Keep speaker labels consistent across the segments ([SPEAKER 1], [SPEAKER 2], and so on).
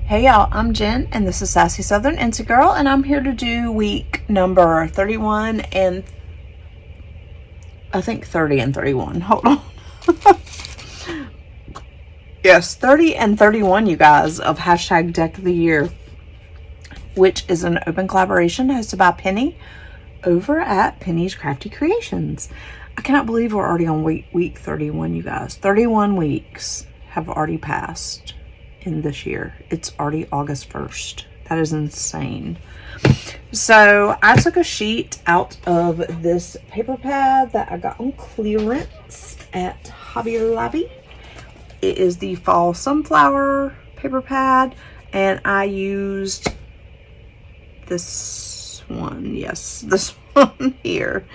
[SPEAKER 1] Hey y'all, I'm Jen and this is Sassy Southern Insta Girl, and I'm here to do week number 31 and I think 30 and 31. Hold on. Yes, 30 and 31, you guys, of hashtag Deck of the Year, which is an open collaboration hosted by Penny over at Penny's Crafty Creations. I cannot believe we're already on week 31, you guys. 31 weeks have already passed in this year. It's already August 1st. That is insane. So I took a sheet out of this paper pad that I got on clearance at Hobby Lobby. It is the Fall Sunflower paper pad, and I used this one. Yes, this one here.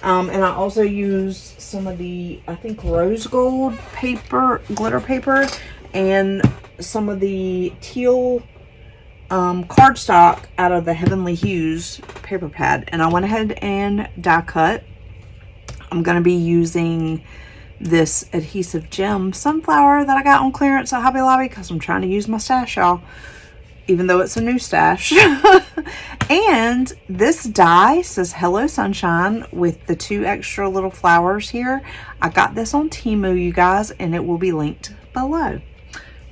[SPEAKER 1] And I also used some of the, I think, rose gold paper, glitter paper, and some of the teal cardstock out of the Heavenly Hues paper pad. And I went ahead and die cut. I'm going to be using this adhesive gem sunflower that I got on clearance at Hobby Lobby because I'm trying to use my stash, y'all, even though it's a new stash. And this die says Hello Sunshine with the 2 extra little flowers here. I got this on Temu, you guys, and it will be linked below.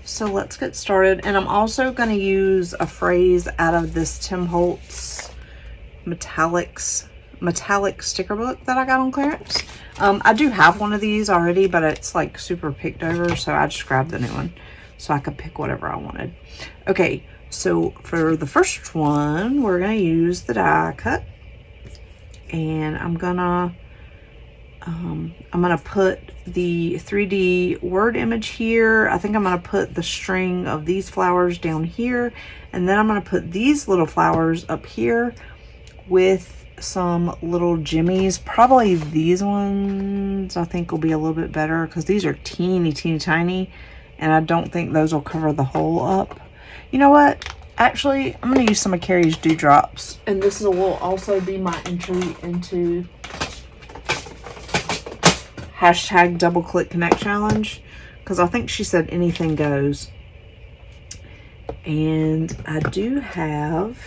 [SPEAKER 1] So let's get started. And I'm also going to use a phrase out of this Tim Holtz metallic sticker book that I got on clearance. I do have one of these already, but it's like super picked over, so I just grabbed the new one so I could pick whatever I wanted. Okay, so for the first one, we're going to use the die cut, and I'm gonna put the 3D word image here. I think I'm gonna put the string of these flowers down here, and then I'm gonna put these little flowers up here with some little jimmies. Probably these ones I think will be a little bit better because these are teeny tiny, and I don't think those will cover the hole up. You know what? Actually, I'm going to use some of Carrie's Dewdrops, and this will also be my entry into hashtag double click connect challenge, because I think she said anything goes. And I do have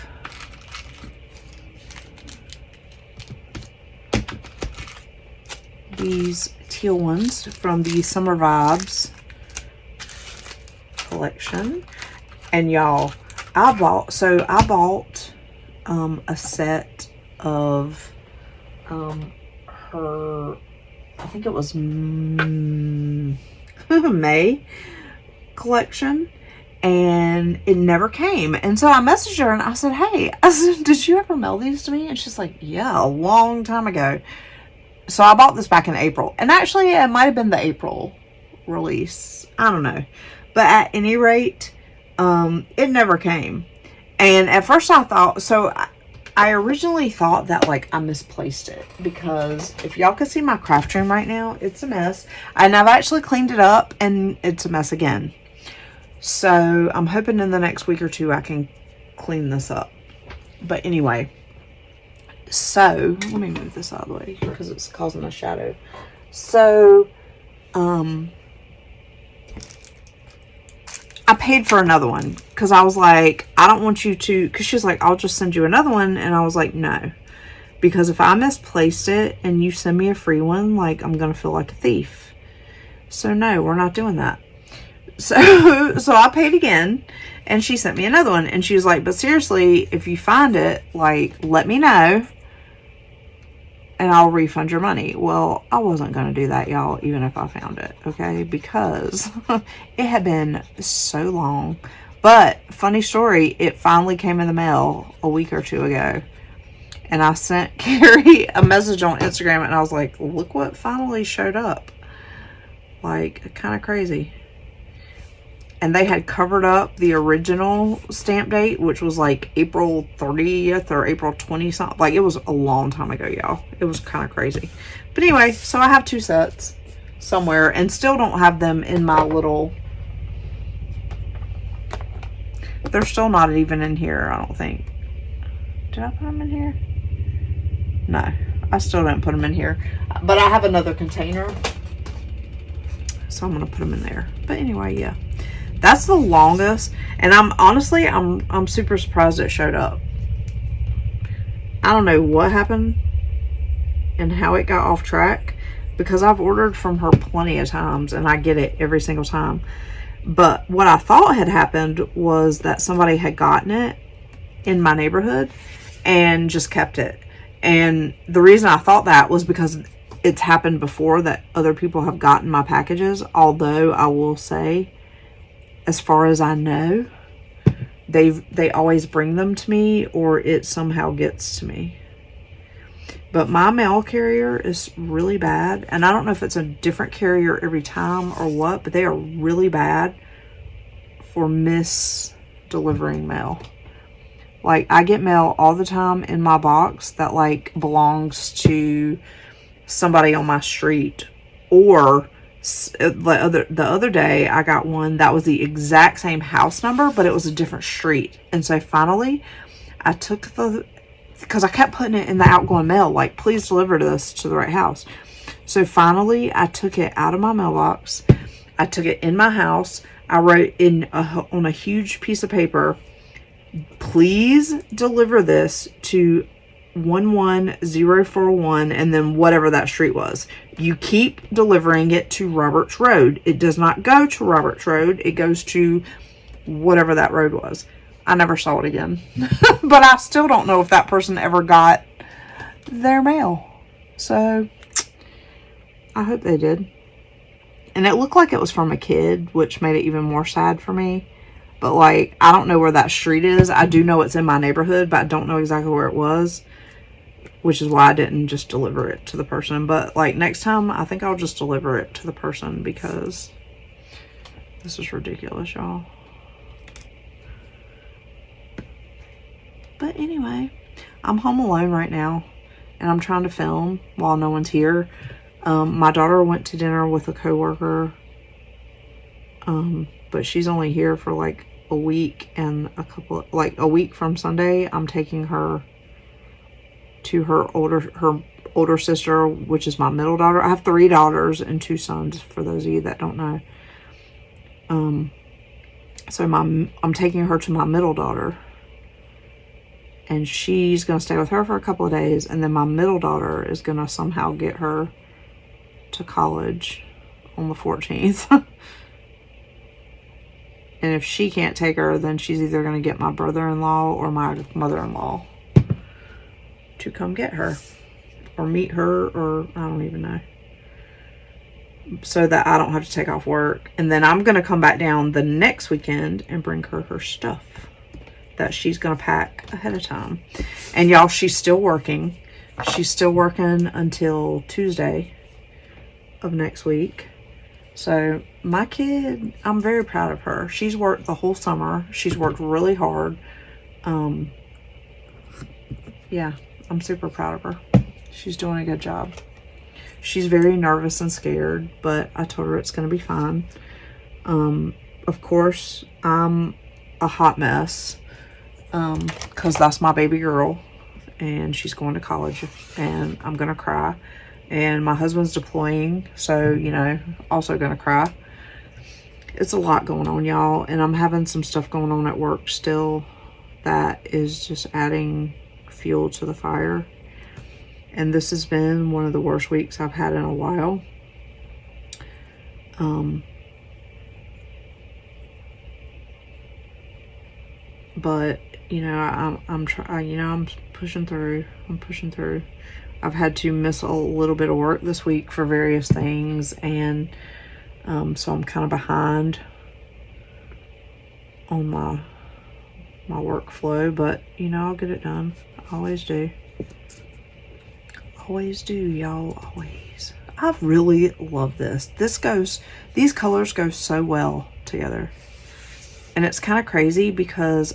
[SPEAKER 1] these teal ones from the Summer Vibes collection. And y'all, I bought a set of her, I think it was May collection, and it never came. And so I messaged her and I said, hey, I said, did you ever mail these to me? And she's like, yeah, a long time ago. So I bought this back in April, and actually it might have been the April release, I don't know, but at any rate, it never came. And at first I thought, so I originally thought that like I misplaced it, because if y'all could see my craft room right now, it's a mess, and I've actually cleaned it up and it's a mess again. So I'm hoping in the next week or two I can clean this up. But anyway, so let me move this out of the way because it's causing a shadow. So I paid for another one because I was like, I don't want you to, because she's like, I'll just send you another one. And I was like, no, because if I misplaced it and you send me a free one, like, I'm going to feel like a thief. So no, we're not doing that. So I paid again, and she sent me another one, and she was like, but seriously, if you find it, like, let me know and I'll refund your money. Well, I wasn't going to do that, y'all, even if I found it, okay? Because it had been so long. But, funny story, it finally came in the mail a week or two ago. And I sent Carrie a message on Instagram, and I was like, look what finally showed up. Like, kind of crazy. And they had covered up the original stamp date, which was like April 30th or April 20 something. Like, it was a long time ago, y'all. It was kind of crazy. But anyway, so I have 2 sets somewhere, and still don't have them in my little, they're still not even in here, I don't think. Did I put them in here? No, I still didn't put them in here. But I have another container, so I'm going to put them in there. But anyway, yeah. That's the longest, and I'm super surprised it showed up. I don't know what happened and how it got off track, because I've ordered from her plenty of times and I get it every single time. But what I thought had happened was that somebody had gotten it in my neighborhood and just kept it. And the reason I thought that was because it's happened before that other people have gotten my packages. Although I will say, as far as I know, they always bring them to me, or it somehow gets to me. But my mail carrier is really bad, and I don't know if it's a different carrier every time or what, but they are really bad for delivering mail. Like, I get mail all the time in my box that like belongs to somebody on my street, or the other day I got one that was the exact same house number, but it was a different street. And so finally I took because I kept putting it in the outgoing mail, like, please deliver this to the right house. So finally I took it out of my mailbox. I took it in my house. I wrote on a huge piece of paper, please deliver this to 11041, and then whatever that street was. You keep delivering it to Roberts Road. It does not go to Roberts Road. It goes to whatever that road was. I never saw it again. But I still don't know if that person ever got their mail. So I hope they did. And it looked like it was from a kid, which made it even more sad for me. But like, I don't know where that street is. I do know it's in my neighborhood, but I don't know exactly where it was, which is why I didn't just deliver it to the person. But like, next time I think I'll just deliver it to the person, because this is ridiculous, y'all. But anyway, I'm home alone right now and I'm trying to film while no one's here. My daughter went to dinner with a coworker, but she's only here for like a week, and a week from Sunday I'm taking her to her older sister, which is my middle daughter. I have 3 daughters and 2 sons, for those of you that don't know. So I'm taking her to my middle daughter, and she's gonna stay with her for a couple of days, and then my middle daughter is gonna somehow get her to college on the 14th. And if she can't take her, then she's either going to get my brother-in-law or my mother-in-law to come get her, or meet her, or I don't even know, so that I don't have to take off work. And then I'm going to come back down the next weekend and bring her stuff that she's going to pack ahead of time. And y'all, she's still working. She's still working until Tuesday of next week. So my kid, I'm very proud of her. She's worked the whole summer. She's worked really hard. Yeah, I'm super proud of her. She's doing a good job. She's very nervous and scared, but I told her it's going to be fine. Of course, I'm a hot mess, because that's my baby girl, and she's going to college, and I'm going to cry. And my husband's deploying, so, you know, also gonna cry. It's a lot going on, y'all, and I'm having some stuff going on at work still that is just adding fuel to the fire. And this has been one of the worst weeks I've had in a while. But you know, I'm pushing through. I've had to miss a little bit of work this week for various things, and so I'm kind of behind on my workflow, but you know, I'll get it done. I always do. Always do, y'all. Always. I really love this. These colors go so well together. And it's kind of crazy because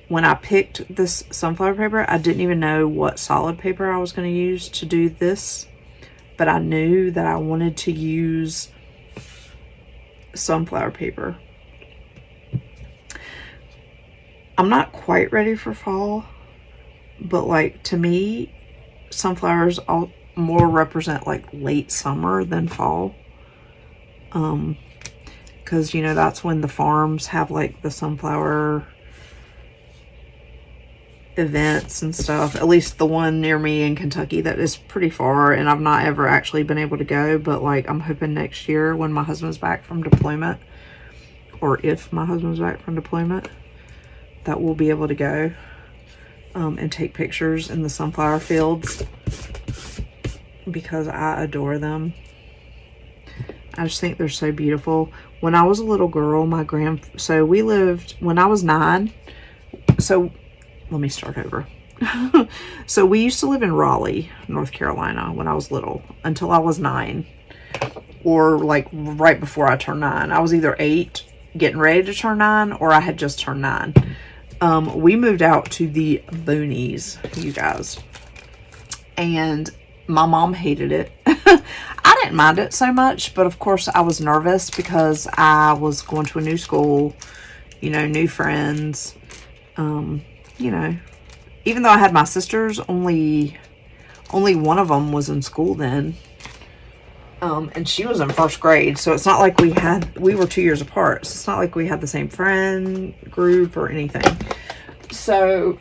[SPEAKER 1] when I picked this sunflower paper, I didn't even know what solid paper I was going to use to do this. But I knew that I wanted to use sunflower paper. I'm not quite ready for fall, but like, to me, sunflowers all more represent like late summer than fall. because, you know, that's when the farms have like the sunflower events and stuff. At least the one near me in Kentucky, that is pretty far, and I've not ever actually been able to go, but like I'm hoping next year when my husband's back from deployment, or if my husband's back from deployment, that we'll be able to go and take pictures in the sunflower fields, because I adore them. I just think they're so beautiful. When I was a little girl, so we lived, when I was 9, so let me start over. So we used to live in Raleigh, North Carolina when I was little, until I was 9, or like right before I turned 9. I was either 8, getting ready to turn 9, or I had just turned 9. We moved out to the boonies, you guys, and my mom hated it. I didn't mind it so much, but of course I was nervous because I was going to a new school, you know, new friends. You know, even though I had my sisters, only one of them was in school then. And she was in 1st grade, so it's not like we were 2 years apart, so it's not like we had the same friend group or anything. So,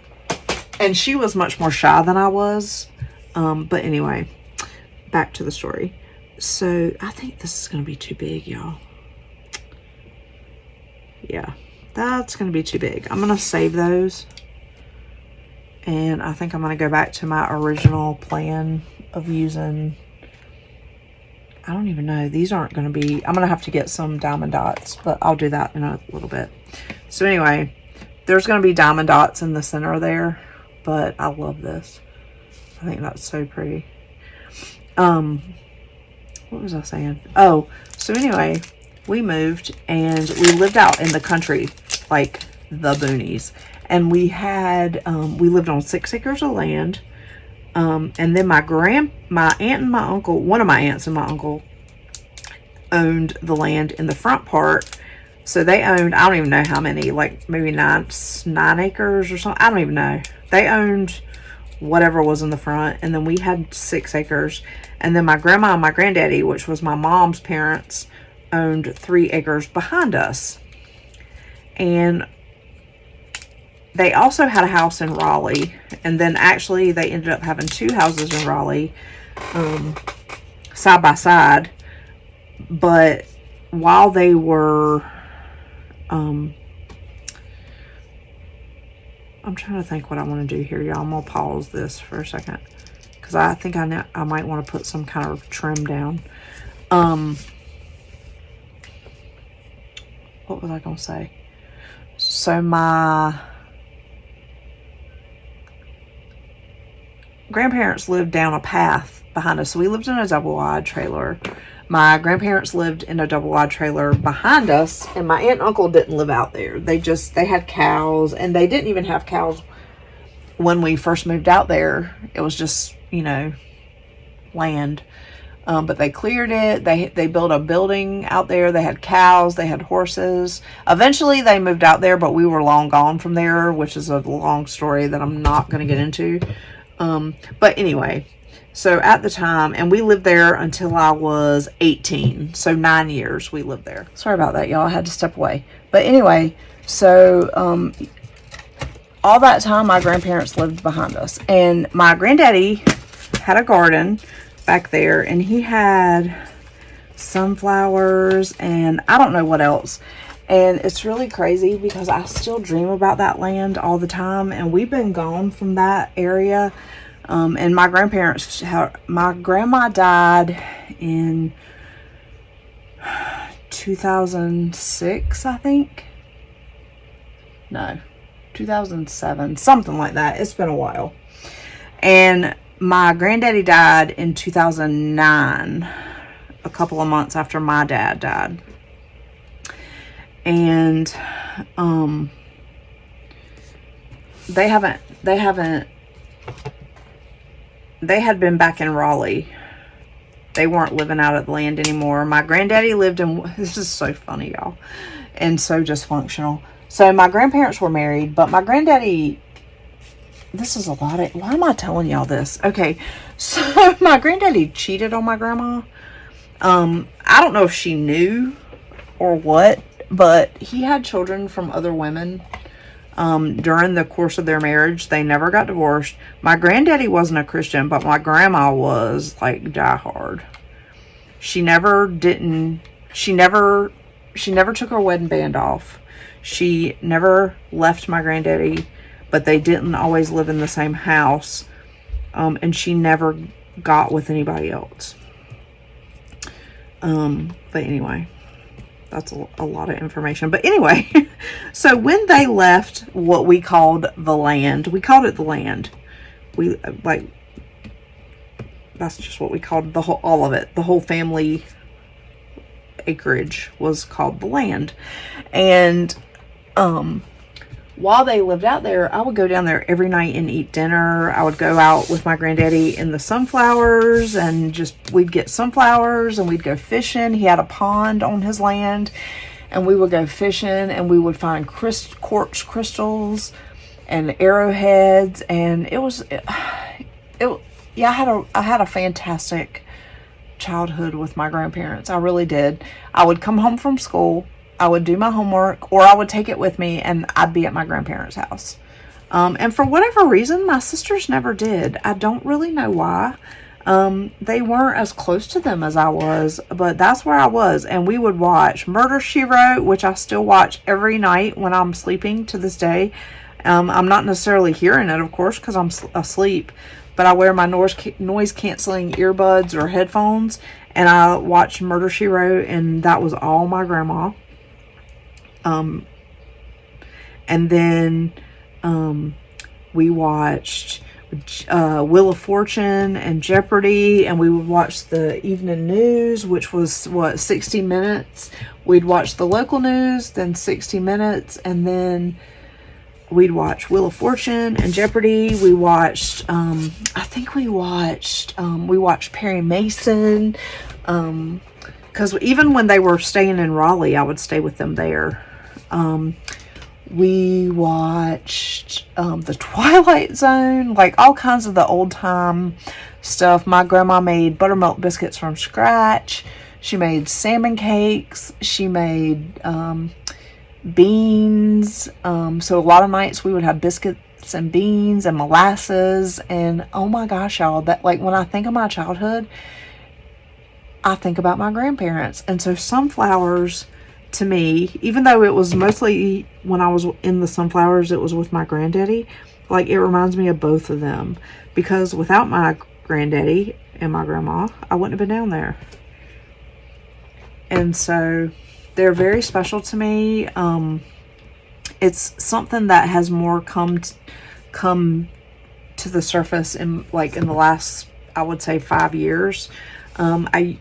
[SPEAKER 1] and she was much more shy than I was. But anyway, back to the story. So I think this is going to be too big, y'all. Yeah, that's going to be too big. I'm going to save those. And I think I'm going to go back to my original plan of using, I don't even know. These aren't going to be, I'm going to have to get some diamond dots, but I'll do that in a little bit. So anyway, there's going to be diamond dots in the center there, but I love this. I think that's so pretty. What was I saying? Oh, so anyway, we moved and we lived out in the country, like the boonies. And we had, we lived on 6 acres of land. And then my aunt and my uncle, one of my aunts and my uncle owned the land in the front part. So they owned, I don't even know how many, like maybe 9 acres or something. I don't even know. They owned whatever was in the front. And then we had 6 acres. And then my grandma and my granddaddy, which was my mom's parents, owned 3 acres behind us. And they also had a house in Raleigh, and then actually they ended up having 2 houses in Raleigh, side by side. But while they were, I'm trying to think what I want to do here, y'all. I'm gonna pause this for a second because I think I might want to put some kind of trim down. What was I gonna say? So my grandparents lived down a path behind us. So we lived in a double wide trailer. My grandparents lived in a double wide trailer behind us, and my aunt and uncle didn't live out there. They had cows, and they didn't even have cows when we first moved out there. It was just, you know, land. But they cleared it. They built a building out there. They had cows. They had horses. Eventually they moved out there, but we were long gone from there, which is a long story that I'm not going to get into. But anyway, so at the time, and we lived there until I was 18. So 9 years we lived there. Sorry about that, y'all. I had to step away. But anyway, so, all that time my grandparents lived behind us, and my granddaddy had a garden back there, and he had sunflowers and I don't know what else. And it's really crazy because I still dream about that land all the time, and we've been gone from that area. And my grandma died in 2006, I think. No, 2007, something like that. It's been a while. And my granddaddy died in 2009, a couple of months after my dad died. And they had been back in Raleigh. They weren't living out at the land anymore. My granddaddy lived in, this is so funny, y'all, and so dysfunctional. So my grandparents were married, but my granddaddy, this is a lot of, why am I telling y'all this? Okay, so my granddaddy cheated on my grandma. I don't know if she knew or what, but he had children from other women during the course of their marriage. They never got divorced. My granddaddy wasn't a Christian, but my grandma was like diehard. She never took her wedding band off. She never left my granddaddy, but they didn't always live in the same house. And she never got with anybody else. But anyway, that's a lot of information. But anyway, so when they left what we called the land, we called it the land. We like, that's just what we called all of it. The whole family acreage was called the land. And, while they lived out there, I would go down there every night and eat dinner. I would go out with my granddaddy in the sunflowers, and we'd get sunflowers and we'd go fishing. He had a pond on his land, and we would go fishing, and we would find quartz crystals and arrowheads. And I had a fantastic childhood with my grandparents. I really did. I would come home from school, I would do my homework, or I would take it with me, and I'd be at my grandparents' house. And for whatever reason, my sisters never did. I don't really know why. They weren't as close to them as I was, but that's where I was. And we would watch Murder, She Wrote, which I still watch every night when I'm sleeping to this day. I'm not necessarily hearing it, of course, because I'm asleep, but I wear my noise canceling earbuds or headphones, and I watched Murder, She Wrote, and that was all my grandma. And then, we watched, Wheel of Fortune and Jeopardy, and we would watch the evening news, which was 60 minutes. We'd watch the local news, then 60 minutes, and then we'd watch Wheel of Fortune and Jeopardy. We watched, we watched Perry Mason, because even when they were staying in Raleigh, I would stay with them there. We watched The Twilight Zone, like all kinds of the old time stuff. My grandma made buttermilk biscuits from scratch. She made salmon cakes. She made beans. So a lot of nights we would have biscuits and beans and molasses. And oh my gosh, y'all, that, like, when I think of my childhood, I think about my grandparents. And so sunflowers, to me, even though it was mostly when I was in the sunflowers, it was with my granddaddy, like, it reminds me of both of them, because without my granddaddy and my grandma, I wouldn't have been down there. And so they're very special to me. It's something that has more come to the surface in the last, I would say, 5 years. I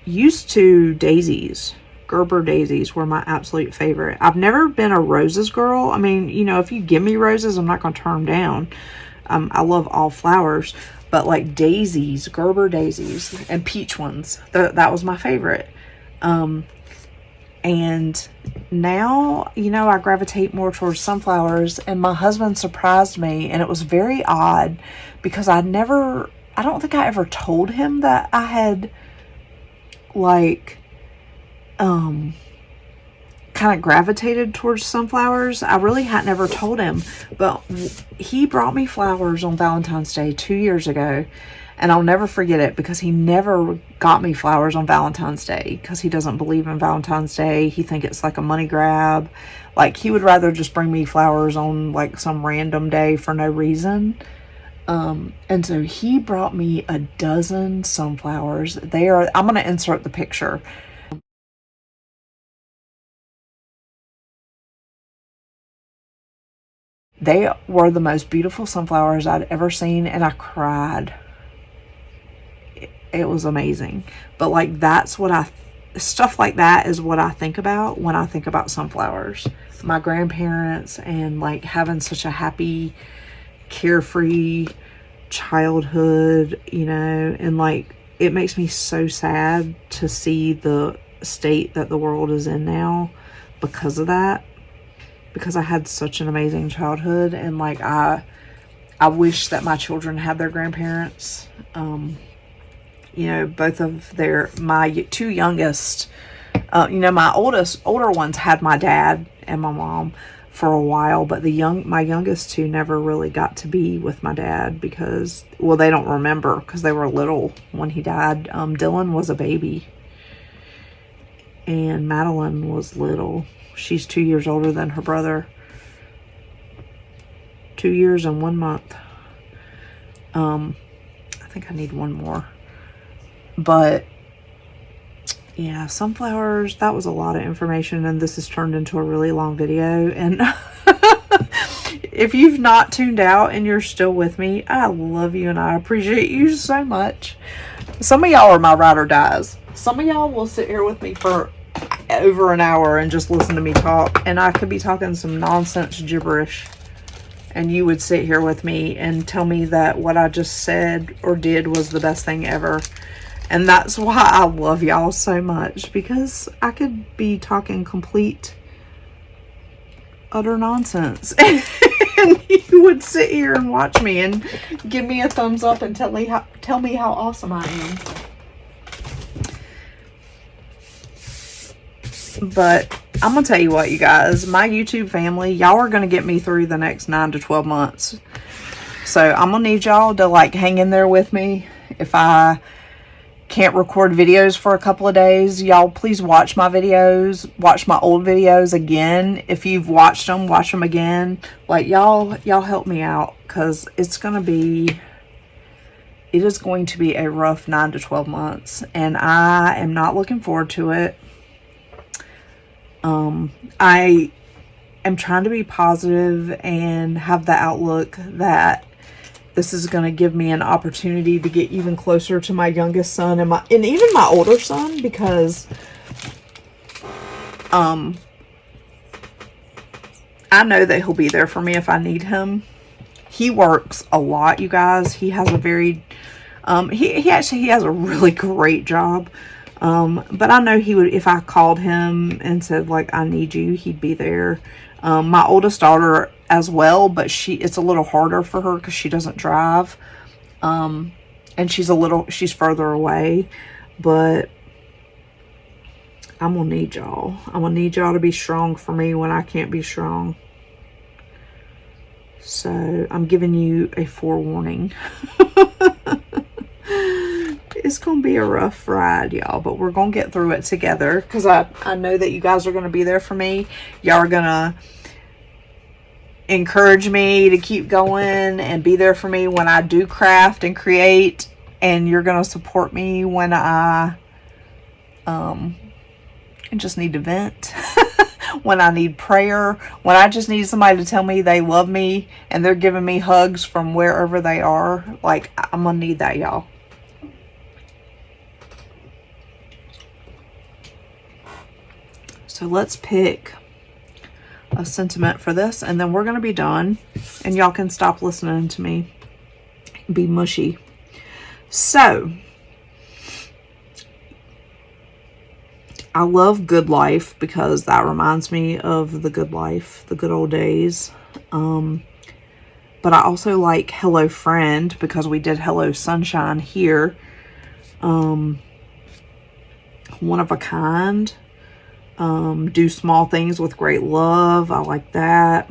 [SPEAKER 1] used to daisies. Gerber daisies were my absolute favorite. I've never been a roses girl. I mean, if you give me roses, I'm not going to turn them down. I love all flowers, but like daisies, Gerber daisies, and peach ones, that was my favorite. And now, I gravitate more towards sunflowers, and my husband surprised me, and it was very odd because I don't think I ever told him that I had, kind of gravitated towards sunflowers. I really hadn't ever told him, but he brought me flowers on Valentine's Day 2 years ago, and I'll never forget it because he never got me flowers on Valentine's Day because he doesn't believe in Valentine's Day. He thinks it's like a money grab. Like, he would rather just bring me flowers on like some random day for no reason. And so he brought me a dozen sunflowers. I'm going to insert the picture. They were the most beautiful sunflowers I'd ever seen, and I cried. It was amazing. But like, stuff like that is what I think about when I think about sunflowers. My grandparents, and like having such a happy, carefree childhood, and like, it makes me so sad to see the state that the world is in now because of that. Because I had such an amazing childhood, and like, I wish that my children had their grandparents. Both of my two youngest You know, my older ones had my dad and my mom for a while, but my youngest two never really got to be with my dad because, well, they don't remember because they were little when he died. Dylan was a baby and Madeline was little. She's 2 years older than her brother. 2 years and 1 month. I think I need one more. But yeah, sunflowers, that was a lot of information, and this has turned into a really long video. And if you've not tuned out and you're still with me, I love you and I appreciate you so much. Some of y'all are my ride or dies. Some of y'all will sit here with me for over an hour and just listen to me talk, and I could be talking some nonsense gibberish, and you would sit here with me and tell me that what I just said or did was the best thing ever. And that's why I love y'all so much, because I could be talking complete, utter nonsense. And you would sit here and watch me and give me a thumbs up and tell me how awesome I am. But I'm going to tell you what, you guys, my YouTube family, y'all are going to get me through the next 9 to 12 months. So I'm going to need y'all to like hang in there with me. If I can't record videos for a couple of days, y'all please watch my videos, watch my old videos again. If you've watched them, watch them again. Like y'all help me out, because it is going to be a rough 9 to 12 months, and I am not looking forward to it. I am trying to be positive and have the outlook that this is going to give me an opportunity to get even closer to my youngest son and even my older son, because I know that he'll be there for me if I need him. He works a lot, you guys. He has a very he actually has a really great job. But I know he would, if I called him and said like, I need you, he'd be there. My oldest daughter as well, but it's a little harder for her because she doesn't drive. And she's further away, but I'm gonna need y'all. I'm gonna need y'all to be strong for me when I can't be strong. So I'm giving you a forewarning. It's gonna be a rough ride, y'all, but we're gonna get through it together, because I know that you guys are gonna be there for me. Y'all are gonna encourage me to keep going and be there for me when I do craft and create, and you're gonna support me when I just need to vent. When I need prayer, when I just need somebody to tell me they love me and they're giving me hugs from wherever they are. Like, I'm gonna need that, y'all. So let's pick a sentiment for this, and then we're going to be done, and y'all can stop listening to me be mushy. So, I love Good Life because that reminds me of the good life, the good old days. But I also like Hello Friend because we did Hello Sunshine here. One of a Kind. Do small things with great love. I like that.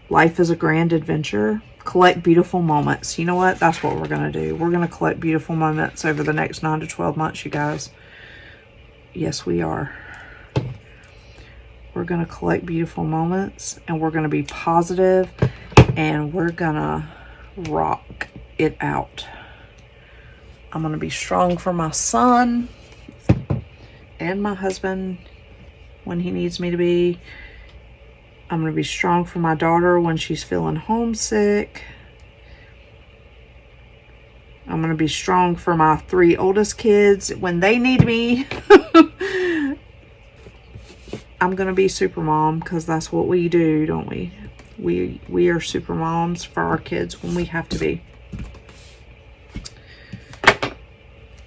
[SPEAKER 1] Life is a grand adventure. Collect beautiful moments. You know what? That's what we're going to do. We're going to collect beautiful moments over the next 9 to 12 months, you guys. Yes, we are. We're going to collect beautiful moments, and we're going to be positive, and we're going to rock it out. I'm going to be strong for my son and my husband when he needs me to be. I'm going to be strong for my daughter when she's feeling homesick. I'm going to be strong for my 3 oldest kids when they need me. I'm going to be super mom because that's what we do, don't we? We are super moms for our kids when we have to be.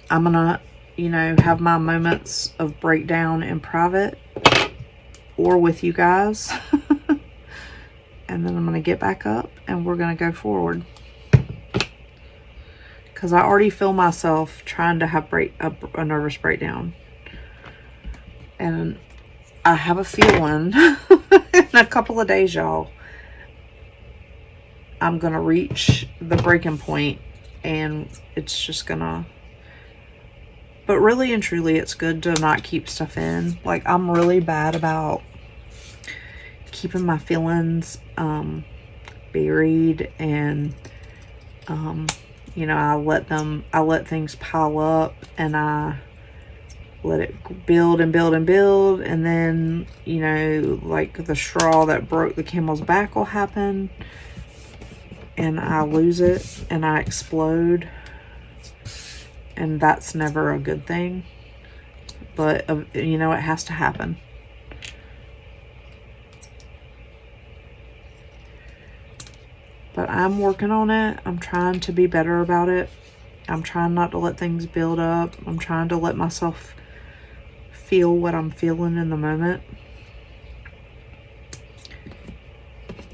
[SPEAKER 1] I'm going to, have my moments of breakdown in private or with you guys. And then I'm going to get back up and we're going to go forward. Because I already feel myself trying to have a nervous breakdown. I have a feeling in a couple of days, y'all, I'm going to reach the breaking point and it's just going to, but really and truly, it's good to not keep stuff in. Like, I'm really bad about keeping my feelings buried, and you know, I let things pile up, and I let it build and build and build, and then, you know, like the straw that broke the camel's back will happen, and I lose it and I explode, and that's never a good thing. But you know, it has to happen. But I'm working on it. I'm trying to be better about it. I'm trying not to let things build up. I'm trying to let myself feel what I'm feeling in the moment.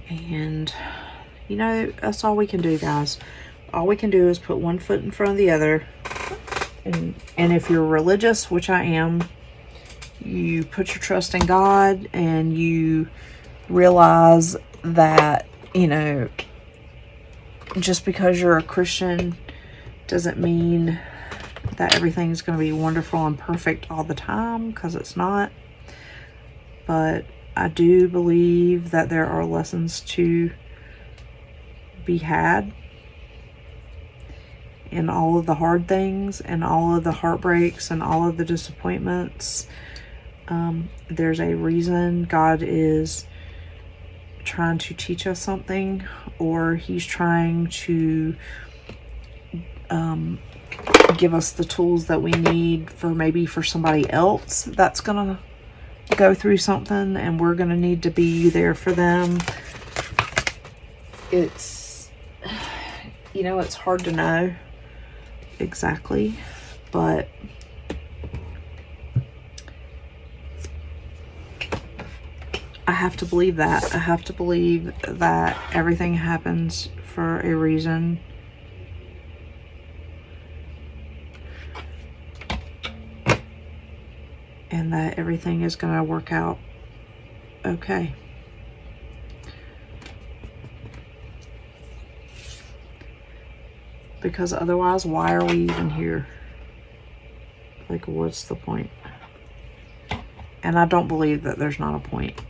[SPEAKER 1] And, you know, that's all we can do, guys. All we can do is put one foot in front of the other. And if you're religious, which I am, you put your trust in God, and you realize that, you know, just because you're a Christian doesn't mean that everything's going to be wonderful and perfect all the time, because it's not. But I do believe that there are lessons to be had in all of the hard things and all of the heartbreaks and all of the disappointments. There's a reason God is trying to teach us something, or he's trying to give us the tools that we need for maybe for somebody else that's gonna go through something, and we're gonna need to be there for them. It's, you know, it's hard to know exactly, but I have to believe that. I have to believe that everything happens for a reason. And that everything is going to work out okay. Because otherwise, why are we even here? Like, what's the point? And I don't believe that there's not a point.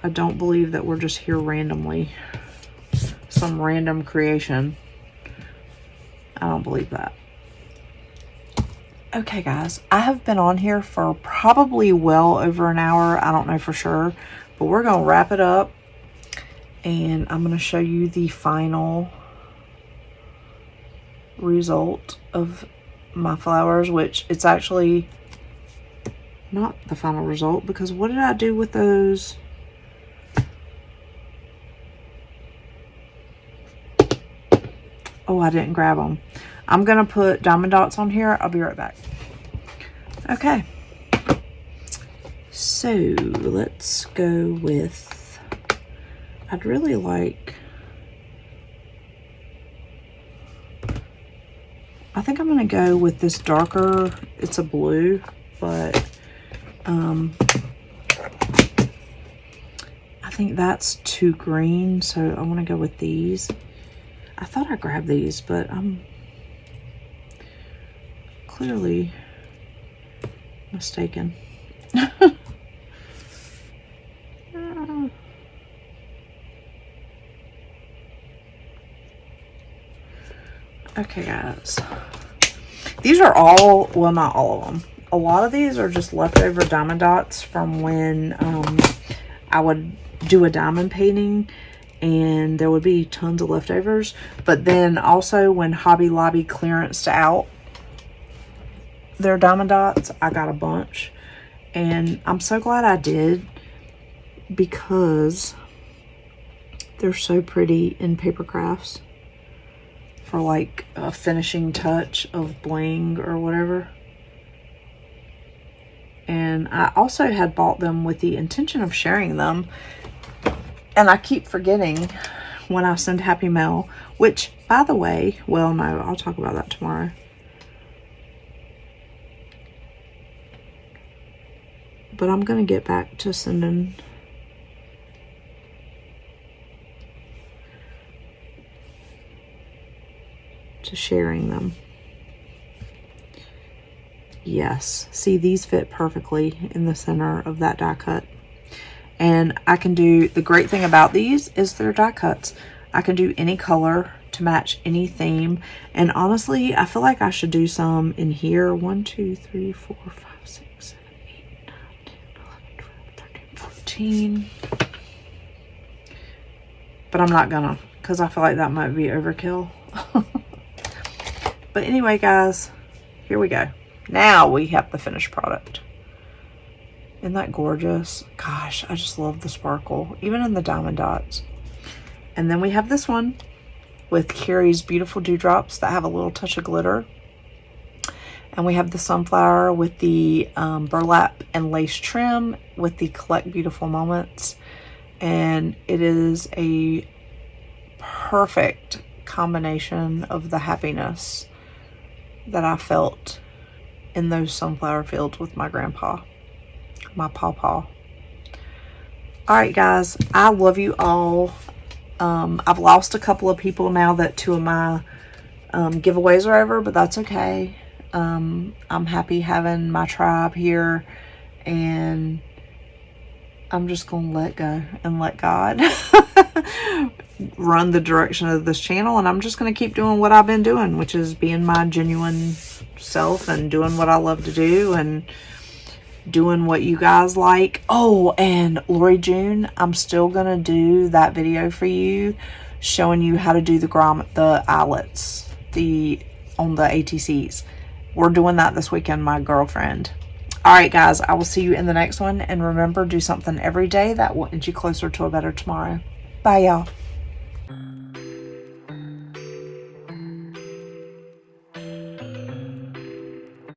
[SPEAKER 1] I don't believe that we're just here randomly. Some random creation. I don't believe that. Okay, guys. I have been on here for probably well over an hour. I don't know for sure. But we're going to wrap it up. And I'm going to show you the final result of my flowers, which it's actually not the final result, because what did I do with those? Oh, I didn't grab them. I'm going to put diamond dots on here. I'll be right back. Okay. So let's go with, I'd really like, I think I'm going to go with this darker, it's a blue, but I think that's too green, so I want to go with these. I thought I grabbed these, but I'm clearly mistaken. Okay, guys. These are all, well, not all of them. A lot of these are just leftover diamond dots from when I would do a diamond painting, and there would be tons of leftovers. But then also when Hobby Lobby clearanced out their diamond dots, I got a bunch. And I'm so glad I did, because they're so pretty in paper crafts for like a finishing touch of bling or whatever. And I also had bought them with the intention of sharing them. And I keep forgetting when I send Happy Mail, which, by the way, well, no, I'll talk about that tomorrow. But I'm going to get back to sending to sharing them. Yes, see, these fit perfectly in the center of that die cut. And I can do, the great thing about these is they're die cuts. I can do any color to match any theme. And honestly, I feel like I should do some in here. 1, 2, 3, 4, 5, 6, 7, 8, 9, 10, 11, 12, 13, 14. But I'm not gonna, because I feel like that might be overkill. But anyway, guys, here we go. Now we have the finished product. Isn't that gorgeous? Gosh, I just love the sparkle, even in the diamond dots. And then we have this one with Carrie's beautiful dewdrops that have a little touch of glitter. And we have the sunflower with the burlap and lace trim with the Collect Beautiful Moments. And it is a perfect combination of the happiness that I felt in those sunflower fields with my grandpa, my pawpaw. All right, guys, I love you all. I've lost a couple of people now that 2 of my giveaways are over, but that's okay. I'm happy having my tribe here, and I'm just gonna let go and let God run the direction of this channel. And I'm just gonna keep doing what I've been doing, which is being my genuine self and doing what I love to do and doing what you guys like. Oh, and Lori June, I'm still gonna do that video for you showing you how to do the eyelets on the ATCs. We're doing that this weekend, my girlfriend. All right, guys, I will see you in the next one. And remember, do something every day that will inch you closer to a better tomorrow. Bye, y'all.